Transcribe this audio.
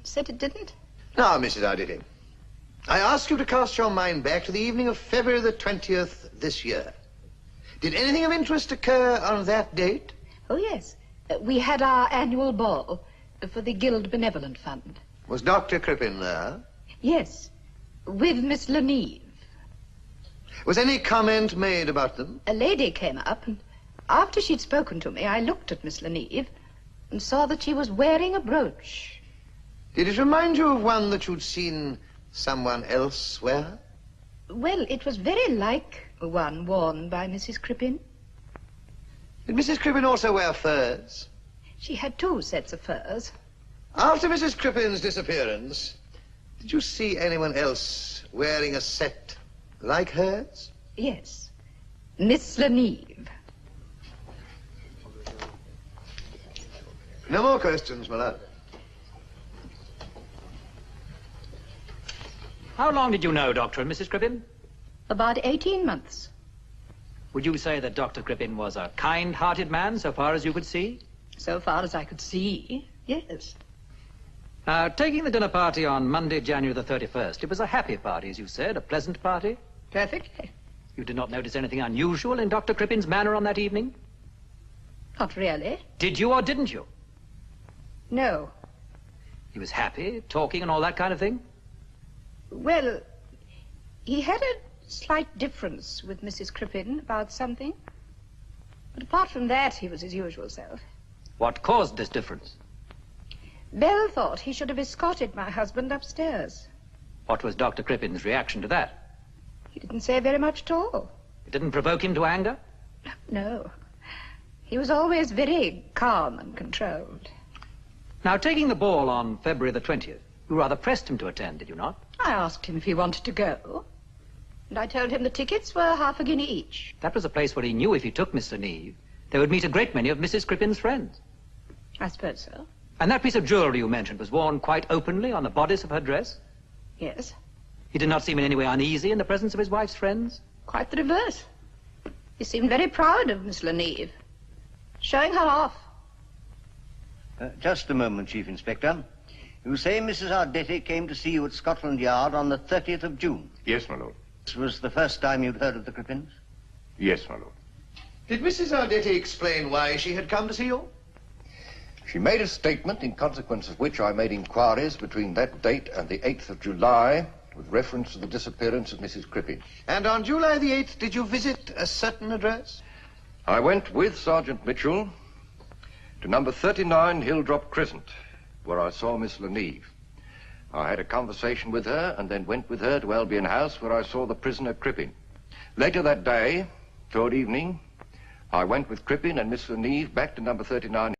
said it didn't. Now, Mrs. Arditi, I ask you to cast your mind back to the evening of February the 20th this year. Did anything of interest occur on that date? Oh, yes. We had our annual ball for the Guild Benevolent Fund. Was Dr. Crippen there? Yes, with Miss Leneve. Was any comment made about them? A lady came up, and after she'd spoken to me, I looked at Miss Leneve and saw that she was wearing a brooch. Did it remind you of one that you'd seen someone else wear? Well, it was very like one worn by Mrs. Crippen. Did Mrs. Crippen also wear furs? She had 2 sets of furs. After Mrs. Crippen's disappearance, did you see anyone else wearing a set like hers? Yes, Miss Leneve. No more questions, my love. How long did you know Dr. and Mrs. Crippen? About 18 months. Would you say that Dr. Crippen was a kind-hearted man so far as you could see? So far as I could see, yes. Taking the dinner party on Monday, January the 31st, it was a happy party, as you said, a pleasant party. Perfectly. You did not notice anything unusual in Dr. Crippen's manner on that evening? Not really. Did you or didn't you? No. He was happy, talking and all that kind of thing? Well, he had a slight difference with Mrs. Crippen about something. But apart from that, he was his usual self. What caused this difference? Belle thought he should have escorted my husband upstairs. What was Dr. Crippen's reaction to that? He didn't say very much at all. It didn't provoke him to anger? No. He was always very calm and controlled. Now, taking the ball on February the 20th, you rather pressed him to attend, did you not? I asked him if he wanted to go, and I told him the tickets were half a guinea each. That was a place where he knew if he took Miss Leneve, they would meet a great many of Mrs. Crippen's friends. I suppose so. And that piece of jewelry you mentioned was worn quite openly on the bodice of her dress? Yes. He did not seem in any way uneasy in the presence of his wife's friends? Quite the reverse. He seemed very proud of Miss Leneve, showing her off. Just a moment, Chief Inspector. You say Mrs. Arditi came to see you at Scotland Yard on the 30th of June? Yes, my lord. This was the first time you'd heard of the Crippens? Yes, my lord. Did Mrs. Arditi explain why she had come to see you? She made a statement in consequence of which I made inquiries between that date and the 8th of July with reference to the disappearance of Mrs. Crippen. And on July the 8th, did you visit a certain address? I went with Sergeant Mitchell to number 39 Hilldrop Crescent, where I saw Miss Leneve. I had a conversation with her and then went with her to Albion House, where I saw the prisoner Crippen. Later that day, toward evening, I went with Crippen and Miss Leneve back to number 39